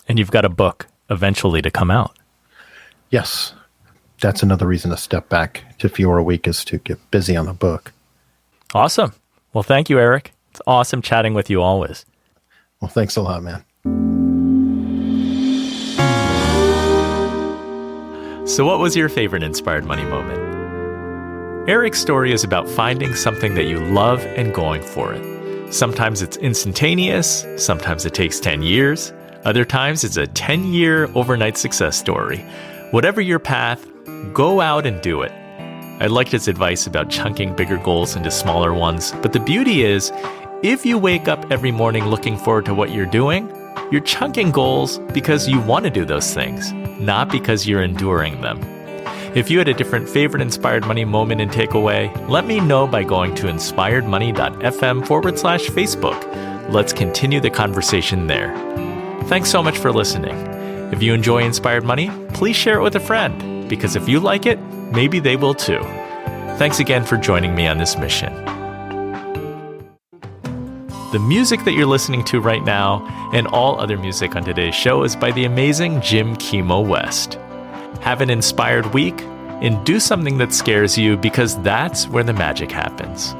And you've got a book eventually to come out. Yes. That's another reason to step back to fewer a week, is to get busy on the book. Awesome. Well, thank you, Eric. It's awesome chatting with you always. Well, thanks a lot, man. So what was your favorite Inspired Money moment? Eric's story is about finding something that you love and going for it. Sometimes it's instantaneous, sometimes it takes 10 years, other times it's a 10-year overnight success story. Whatever your path, go out and do it. I liked his advice about chunking bigger goals into smaller ones, but the beauty is, if you wake up every morning looking forward to what you're doing, you're chunking goals because you want to do those things, not because you're enduring them. If you had a different favorite Inspired Money moment and takeaway, let me know by going to inspiredmoney.fm/Facebook. Let's continue the conversation there. Thanks so much for listening. If you enjoy Inspired Money, please share it with a friend, because if you like it, maybe they will too. Thanks again for joining me on this mission. The music that you're listening to right now and all other music on today's show is by the amazing Jim Kimo West. Have an inspired week and do something that scares you, because that's where the magic happens.